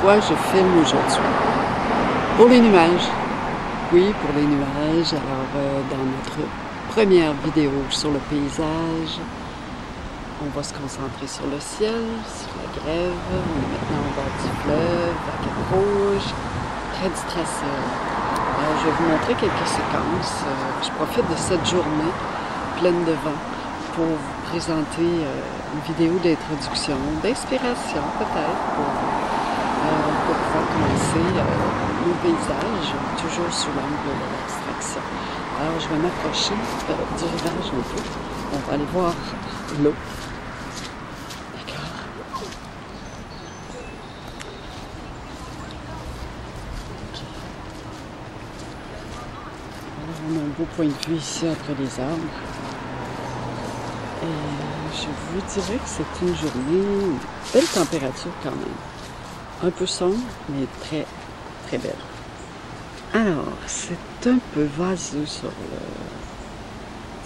pourquoi je filme aujourd'hui. Pour les nuages. Oui, pour les nuages. Alors, dans notre première vidéo sur le paysage, on va se concentrer sur le ciel, sur la grève. On est maintenant au bord du fleuve, à Cap-Rouge, près du tracé. Je vais vous montrer quelques séquences. Je profite de cette journée pleine de vent pour vous présenter une vidéo d'introduction, d'inspiration peut-être, pour pouvoir commencer le paysage, toujours sous l'angle de l'abstraction. Alors je vais m'approcher du rivage un peu. On va aller voir l'eau. D'accord. Alors on a un beau point de vue ici entre les arbres. Et je vous dirais que c'est une journée, belle température quand même. Un peu sombre, mais très, très belle. Alors, c'est un peu vaseux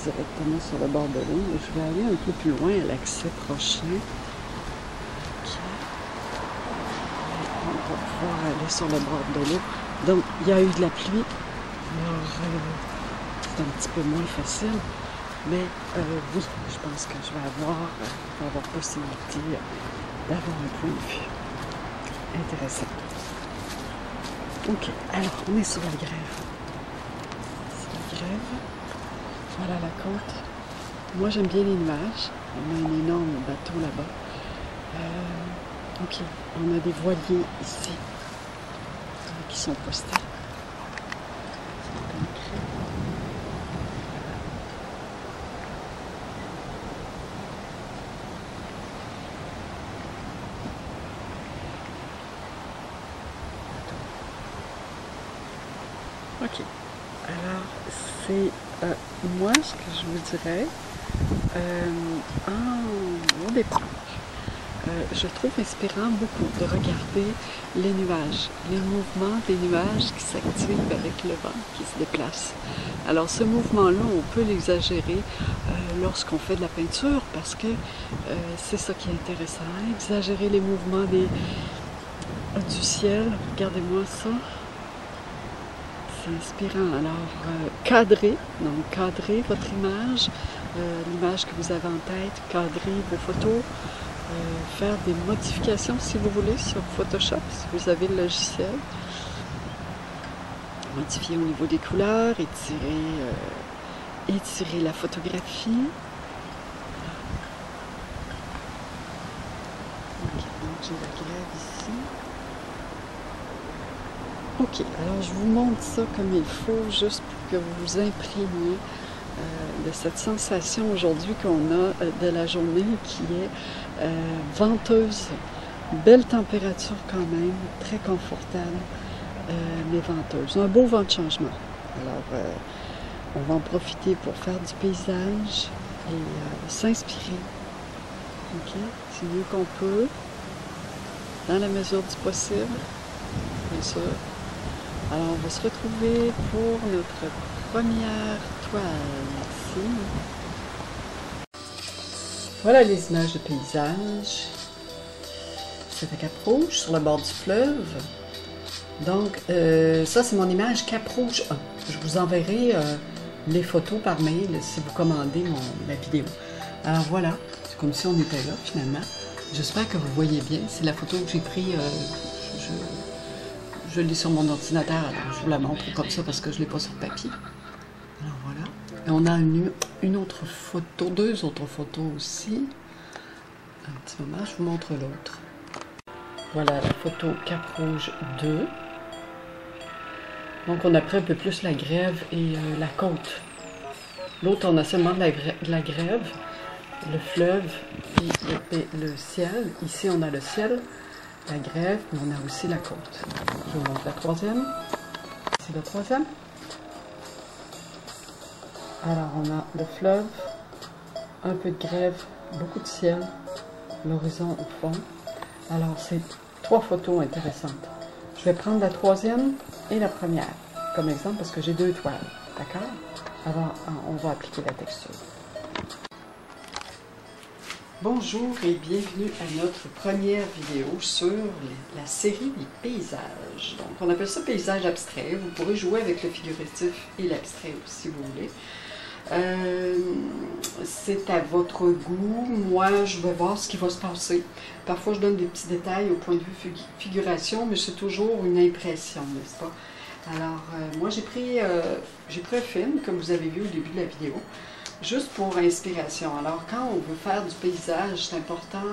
directement sur le bord de l'eau. Je vais aller un peu plus loin à l'accès prochain. Okay. On va pouvoir aller sur le bord de l'eau. Donc, il y a eu de la pluie. Alors, c'est un petit peu moins facile. Mais oui, je pense que je vais avoir possibilité d'avoir un point de vue intéressant. Ok, alors on est sur la grève. C'est la grève. Voilà la côte. Moi j'aime bien les nuages. On a un énorme bateau là-bas. Ok, on a des voiliers ici qui sont postés. Ok, alors c'est moi ce que je vous dirais au départ, je trouve inspirant beaucoup de regarder les nuages, les mouvements des nuages qui s'activent avec le vent, qui se déplace. Alors ce mouvement-là, on peut l'exagérer lorsqu'on fait de la peinture parce que c'est ça qui est intéressant, exagérer les mouvements du ciel. Regardez-moi ça. C'est inspirant. Alors, cadrez votre image, l'image que vous avez en tête, cadrez vos photos, faire des modifications si vous voulez sur Photoshop, si vous avez le logiciel. Modifier au niveau des couleurs, étirer la photographie. Okay, donc j'ai la grève ici. Ok, alors je vous montre ça comme il faut, juste pour que vous vous imprégniez de cette sensation aujourd'hui qu'on a de la journée qui est venteuse. Belle température quand même, très confortable, mais venteuse. Un beau vent de changement. Alors, on va en profiter pour faire du paysage et s'inspirer. Ok, c'est mieux qu'on peut, dans la mesure du possible, bien sûr. Alors, on va se retrouver pour notre première toile ici. Voilà les images de paysage. C'est à Cap-Rouge, sur le bord du fleuve. Donc, ça, c'est mon image Cap-Rouge 1. Je vous enverrai les photos par mail si vous commandez ma vidéo. Alors voilà, c'est comme si on était là finalement. J'espère que vous voyez bien. C'est la photo que j'ai prise. Je l'ai sur mon ordinateur, alors je vous la montre comme ça parce que je ne l'ai pas sur papier. Alors voilà. Et on a une autre photo, deux autres photos aussi. Un petit moment, je vous montre l'autre. Voilà la photo Cap-Rouge 2. Donc on a pris un peu plus la grève et la côte. L'autre, on a seulement de la grève, le fleuve et le ciel. Ici, on a le ciel. La grève, mais on a aussi la côte. Je vous montre la troisième. C'est la troisième. Alors, on a le fleuve, un peu de grève, beaucoup de ciel, l'horizon au fond. Alors, c'est trois photos intéressantes. Je vais prendre la troisième et la première comme exemple parce que j'ai deux toiles. D'accord? Alors, on va appliquer la texture. Bonjour et bienvenue à notre première vidéo sur la série des paysages. Donc on appelle ça paysage abstrait. Vous pourrez jouer avec le figuratif et l'abstrait si vous voulez. C'est à votre goût. Moi, je vais voir ce qui va se passer. Parfois, je donne des petits détails au point de vue figuration, mais c'est toujours une impression, n'est-ce pas? Alors, moi, j'ai pris un film, comme vous avez vu au début de la vidéo, juste pour inspiration. Alors, quand on veut faire du paysage, c'est important.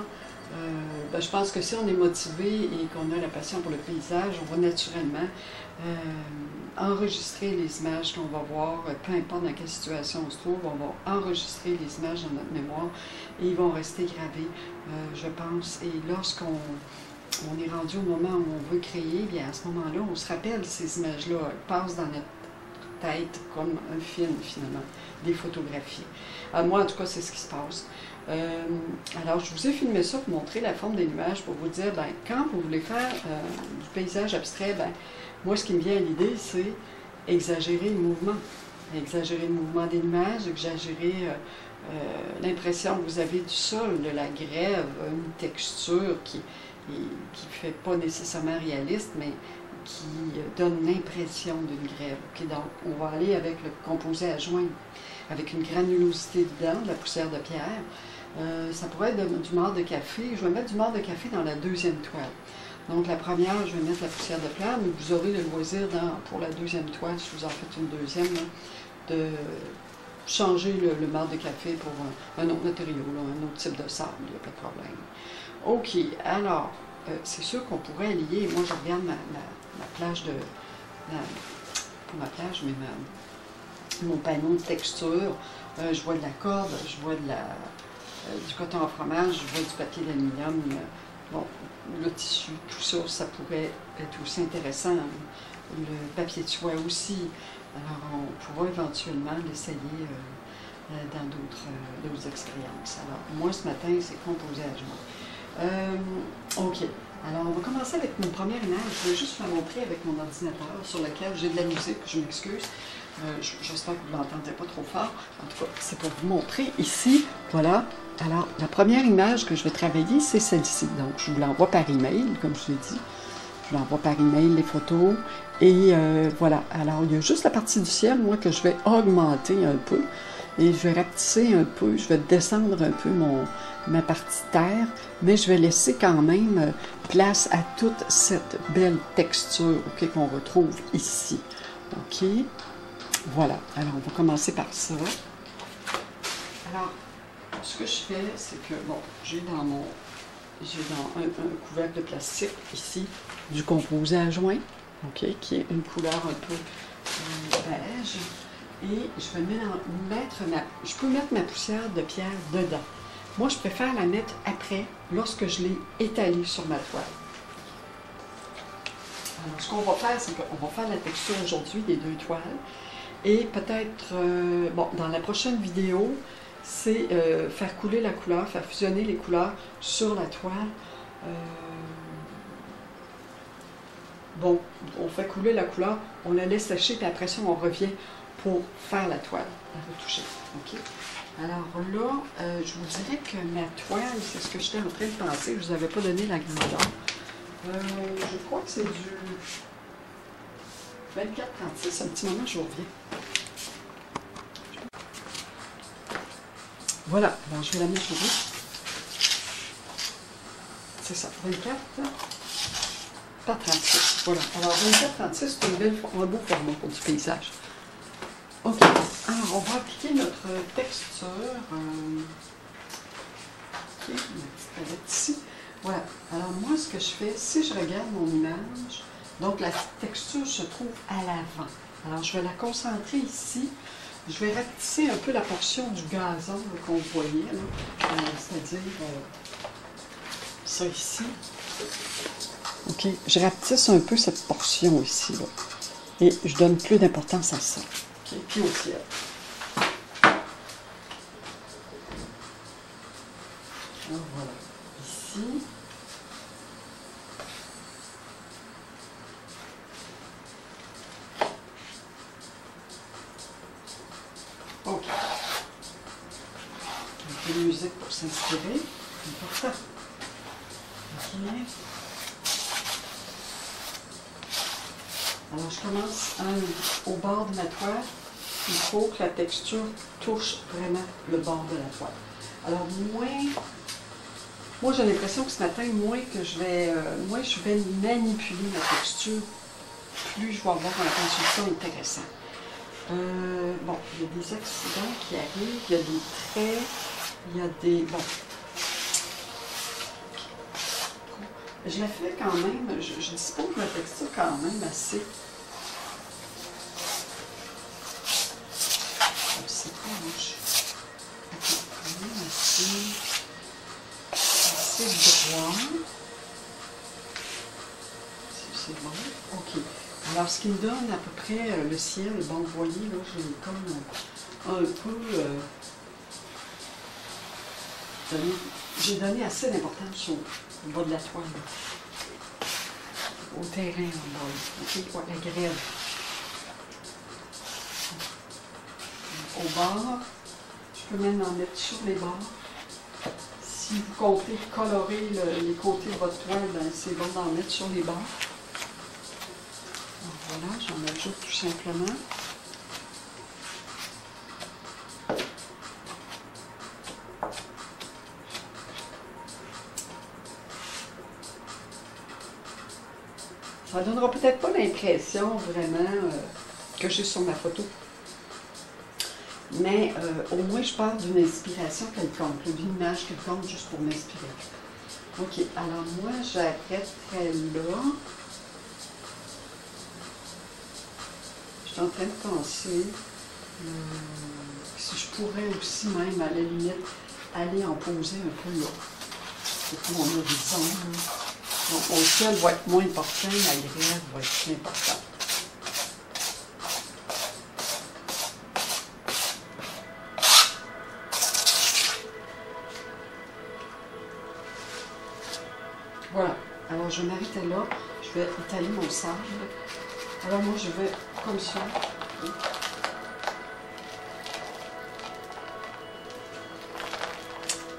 Je pense que si on est motivé et qu'on a la passion pour le paysage, on va naturellement enregistrer les images qu'on va voir, peu importe dans quelle situation on se trouve, on va enregistrer les images dans notre mémoire et ils vont rester gravés, je pense. Et lorsqu'on est rendu au moment où on veut créer, bien à ce moment-là, on se rappelle ces images-là, elles passent dans notre tête comme un film finalement, des photographies. Moi en tout cas c'est ce qui se passe. Alors je vous ai filmé ça pour montrer la forme des nuages, pour vous dire, quand vous voulez faire du paysage abstrait, moi ce qui me vient à l'idée c'est exagérer le mouvement. Exagérer le mouvement des nuages, exagérer l'impression que vous avez du sol, de la grève, une texture qui ne fait pas nécessairement réaliste, mais qui donne l'impression d'une grève. Okay, donc, on va aller avec le composé à joindre, avec une granulosité dedans, de la poussière de pierre. Ça pourrait être du marc de café. Je vais mettre du marc de café dans la deuxième toile. Donc, la première, je vais mettre la poussière de pierre, mais vous aurez le loisir pour la deuxième toile, si vous en faites une deuxième, là, de changer le marc de café pour un autre matériau, là, un autre type de sable, il n'y a pas de problème. OK, alors, c'est sûr qu'on pourrait lier, moi je regarde ma plage de, pas ma plage, mais mon panneau de texture, je vois de la corde, je vois du coton à fromage, je vois du papier d'aluminium, bon, le tissu, tout ça, ça pourrait être aussi intéressant, le papier de soie aussi, alors on pourra éventuellement l'essayer dans d'autres expériences. Alors, moi ce matin, c'est composé à joint. OK. Alors, on va commencer avec mon première image. Je vais juste la montrer avec mon ordinateur sur lequel j'ai de la musique. Je m'excuse. J'espère que vous ne l'entendez pas trop fort. En tout cas, c'est pour vous montrer ici. Voilà. Alors, la première image que je vais travailler, c'est celle-ci. Donc, je vous l'envoie par email, comme je l'ai dit. Je vous l'envoie par email, les photos. Et voilà. Alors, il y a juste la partie du ciel, moi, que je vais augmenter un peu. Et je vais rapetisser un peu, je vais descendre un peu ma partie terre, mais je vais laisser quand même place à toute cette belle texture qu'on retrouve ici. OK? Voilà. Alors, on va commencer par ça. Alors, ce que je fais, c'est que, bon, j'ai dans un couvercle de plastique ici du composé à joint, OK, qui est une couleur un peu beige. Et je vais je peux mettre ma poussière de pierre dedans. Moi, je préfère la mettre après, lorsque je l'ai étalée sur ma toile. Alors, ce qu'on va faire, c'est qu'on va faire la texture aujourd'hui des deux toiles. Et peut-être, dans la prochaine vidéo, c'est faire couler la couleur, faire fusionner les couleurs sur la toile. Bon, on fait couler la couleur, on la laisse sécher, puis après ça, on revient pour faire la toile, la retoucher. OK? Alors là, je vous dirais que ma toile, c'est ce que j'étais en train de penser, je ne vous avais pas donné la grandeur. Je crois que c'est du 24-36, un petit moment, je vous reviens. Voilà, alors je vais la mettre au bout. C'est ça, 24 par 36. Voilà, alors 24-36, c'est un beau format pour du paysage. OK. Alors, on va appliquer notre texture. OK, ma petite palette ici. Voilà. Alors, moi, ce que je fais, si je regarde mon image, donc la texture se trouve à l'avant. Alors, je vais la concentrer ici. Je vais rapetisser un peu la portion du gazon qu'on voyait, c'est-à-dire ça ici. OK. Je rapetisse un peu cette portion ici, là. Et je donne plus d'importance à ça. OK. Puis au ciel. Alors voilà. Ici. OK. Un peu de musique pour s'inspirer. important. Ok. Alors, je commence au bord de ma toile. Il faut que la texture touche vraiment le bord de la toile. Alors, moi j'ai l'impression que ce matin, moins je vais manipuler ma texture, plus je vais avoir un résultat intéressant. Bon, il y a des accidents qui arrivent, il y a des traits, il y a des... Bon. Je la fais quand même, je dispose de la texture quand même assez... C'est proche. Ok, quand même assez droit. C'est bon. Ok. Alors, ce qui me donne à peu près le ciel, bon, vous voyez, là, j'ai comme un peu... j'ai donné assez d'importance au bas de la toile, au terrain en bas. Ok, ouais, la grève. Au bord, je peux même en mettre sur les bords. Si vous comptez colorer les côtés de votre toile, ben, c'est bon d'en mettre sur les bords. Donc voilà, j'en ajoute tout simplement. Ça ne donnera peut-être pas l'impression vraiment que j'ai sur ma photo. Mais au moins, je pars d'une inspiration quelconque, d'une image quelconque, juste pour m'inspirer. Ok, alors moi, j'arrêterai là. Je suis en train de penser si je pourrais aussi même, à la limite, aller en poser un peu là. C'est pour mon horizon. Donc, mon ciel va être moins important, la grève va être plus importante. Voilà, alors je vais m'arrêter là, je vais étaler mon sable. Alors moi je vais comme ça.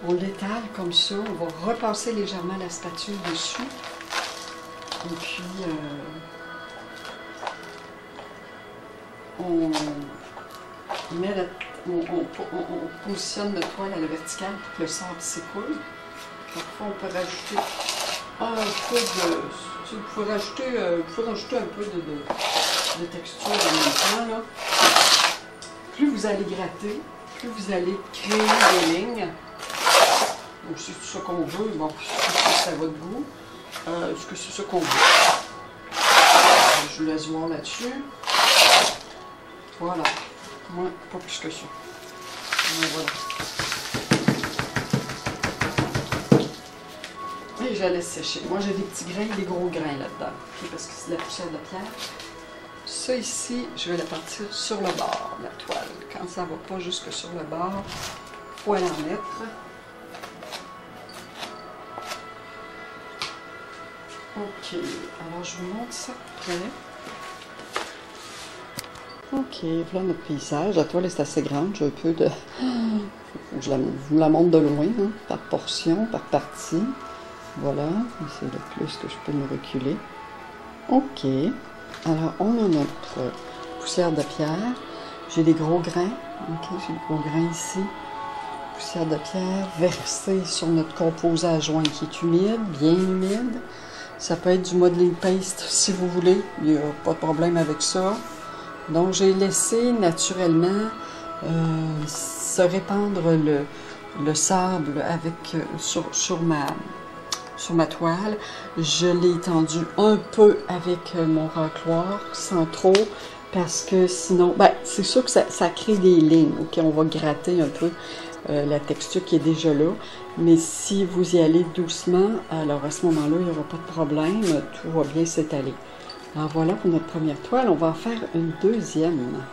On l'étale comme ça, on va repasser légèrement la spatule dessus. Et puis on positionne notre toile à la verticale pour que le sable s'écoule. Parfois on peut rajouter un peu de... Vous pouvez rajouter un peu de texture en même temps. Là. Plus vous allez gratter, plus vous allez créer des lignes. Donc c'est tout ça qu'on veut. Bon, c'est à votre goût. Est-ce que c'est ça qu'on veut? Je vous laisse voir là-dessus. Voilà. Moi, pas plus que ça. Voilà. Et je la laisse sécher. Moi, j'ai des petits grains et des gros grains là-dedans. Okay, parce que c'est de la poussière de pierre. Ça ici, je vais la partir sur le bord de la toile. Quand ça ne va pas jusque sur le bord, il faut aller en mettre. Ok, alors je vous montre ça près. Ok, voilà notre paysage. La toile est assez grande, j'ai un peu de... Je vous la montre de loin, hein, par portion, par partie. Voilà, c'est le plus que je peux me reculer. Ok, alors on a notre poussière de pierre. J'ai des gros grains, ok, j'ai des gros grains ici. Poussière de pierre versée sur notre composé à joint qui est humide, bien humide. Ça peut être du modeling paste si vous voulez, il n'y a pas de problème avec ça. Donc j'ai laissé naturellement se répandre le sable avec, sur ma toile. Je l'ai étendu un peu avec mon racloir, sans trop, parce que sinon, ben, c'est sûr que ça crée des lignes. Ok, on va gratter un peu la texture qui est déjà là. Mais si vous y allez doucement, alors à ce moment-là, il n'y aura pas de problème, tout va bien s'étaler. Alors voilà pour notre première toile, on va en faire une deuxième.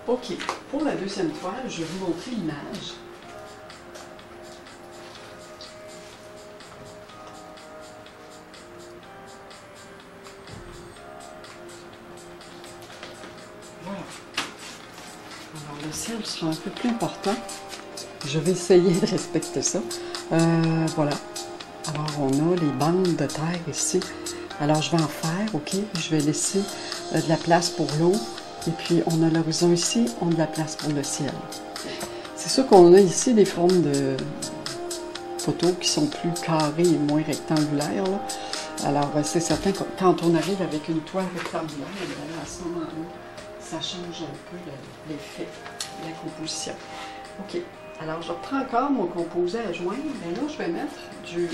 Ok, pour la deuxième toile, je vais vous montrer l'image. Voilà. Alors, le ciel sera un peu plus important. Je vais essayer de respecter ça. Voilà. Alors, on a les bandes de terre ici. Alors, je vais en faire, OK? Je vais laisser de la place pour l'eau. Et puis, on a l'horizon ici, on a de la place pour le ciel. C'est sûr qu'on a ici des formes de photos qui sont plus carrées et moins rectangulaires, là. Alors, c'est certain que quand on arrive avec une toile rectangulaire, à ce moment-là, ça change un peu l'effet, la composition. OK. Alors, je reprends encore mon composé à joindre. Et là, je vais mettre du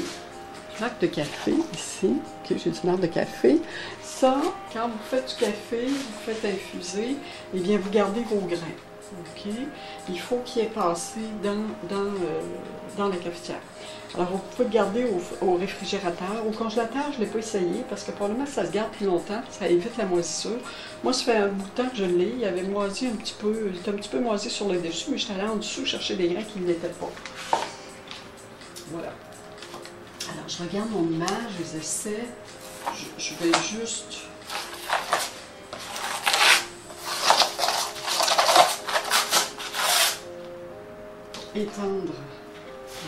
marc de café ici. OK, j'ai du marc de café. Ça, quand vous faites du café, vous faites infuser, eh bien, vous gardez vos grains. OK? Il faut qu'il ait passé dans la cafetière. Alors, vous pouvez le garder au réfrigérateur. Au congélateur, je ne l'ai pas essayé parce que probablement ça se garde plus longtemps. Ça évite la moisissure. Moi, ça fait un bout de temps que je l'ai. Il avait moisi un petit peu. Il était un petit peu moisi sur le dessus, mais j'étais allée en dessous chercher des grains qui ne l'étaient pas. Voilà. Alors, je regarde mon image, je les essaie. Je vais juste... étendre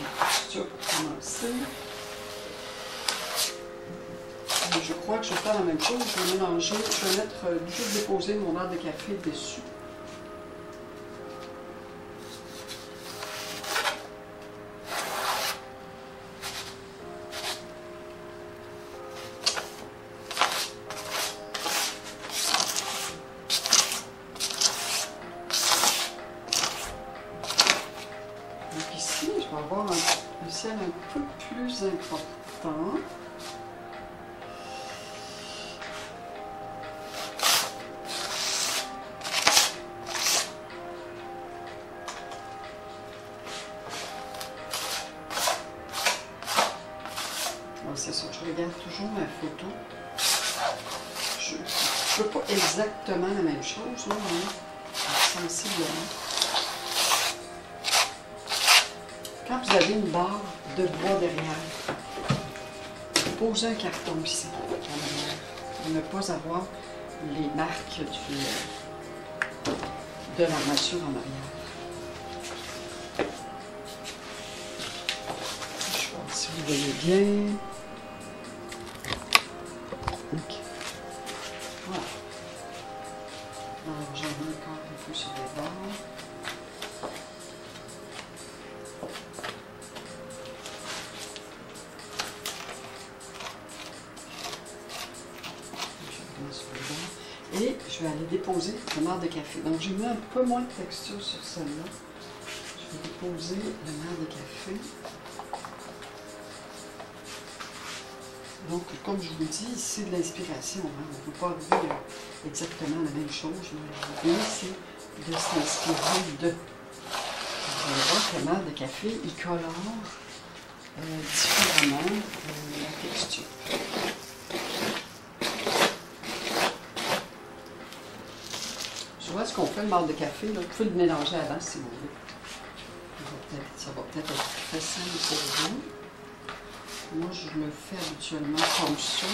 la texture pour commencer. Et je crois que je vais faire la même chose. Je vais mélanger, je vais mettre, juste déposer mon verre de café dessus. Donc ici, je vais avoir un ciel un peu plus important. C'est ça, je regarde toujours ma photo. Je ne veux pas exactement la même chose, là, mais sensiblement. Quand vous avez une barre de bois derrière, posez un carton ici, pour ne pas avoir les marques de l'armature en arrière. Je vais voir si vous voyez bien. Okay. Voilà. Alors, j'en mets encore un peu sur les bords. Et je vais aller déposer le marc de café. Donc, j'ai mis un peu moins de texture sur celle-là. Je vais déposer le marc de café. Donc, comme je vous dis, c'est de l'inspiration. Hein. On ne peut pas arriver exactement la même chose. L'idée, c'est de s'inspirer de. Vous allez voir que le marc de café, il colore différemment la texture. Je vois ce qu'on fait, le marc de café. Là. Vous pouvez le mélanger avant si vous voulez. Ça va peut-être être plus facile pour vous. Moi, je le fais habituellement comme ça.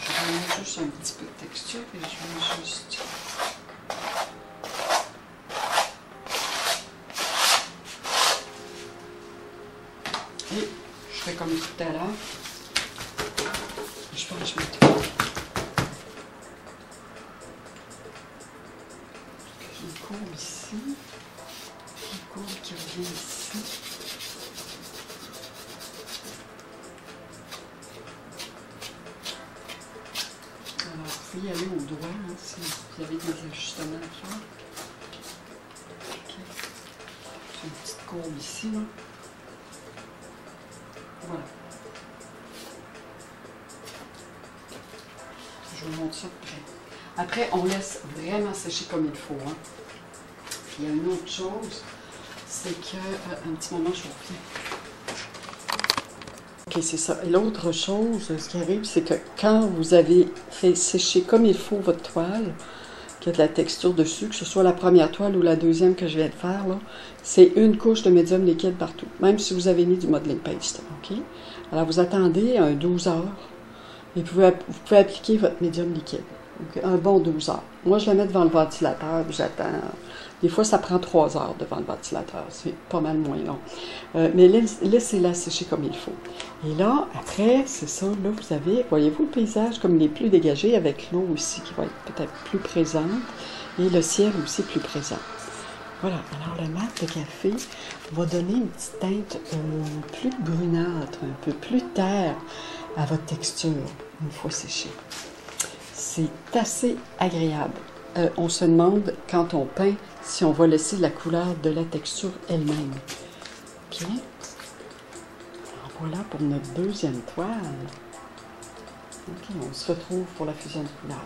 Je vais mettre juste un petit peu de texture et je vais juste... Et je fais comme tout à l'heure. Je pense que je vais mettre une courbe ici. Une courbe qui revient ici. Vous pouvez y aller au doigt hein, si vous avez des ajustements à faire. Okay. J'ai une petite courbe ici. Là. Voilà. Je vous montre ça de près. Après, on laisse vraiment sécher comme il faut. Hein. Il y a une autre chose, c'est que... un petit moment, je vous reviens. OK, c'est ça. Et l'autre chose, ce qui arrive, c'est que quand vous avez fait sécher comme il faut votre toile, qu'il y a de la texture dessus, que ce soit la première toile ou la deuxième que je viens de faire, c'est une couche de médium liquide partout, même si vous avez mis du modeling paste. OK? Alors, vous attendez un 12 heures et vous pouvez appliquer votre médium liquide. Donc, un bon 12 heures. Moi, je la mets devant le ventilateur, puis j'attends. Des fois, ça prend 3 heures devant le ventilateur. C'est pas mal moins long. Mais laissez-la sécher comme il faut. Et là, après, c'est ça. Là, vous avez, voyez-vous le paysage comme il est plus dégagé avec l'eau aussi qui va être peut-être plus présente et le ciel aussi plus présent. Voilà. Alors, le mat de café va donner une petite teinte plus brunâtre, un peu plus terre à votre texture une fois séchée. C'est assez agréable. On se demande, quand on peint, si on va laisser la couleur de la texture elle-même. OK? Alors voilà pour notre deuxième toile. OK, on se retrouve pour la fusion de couleurs.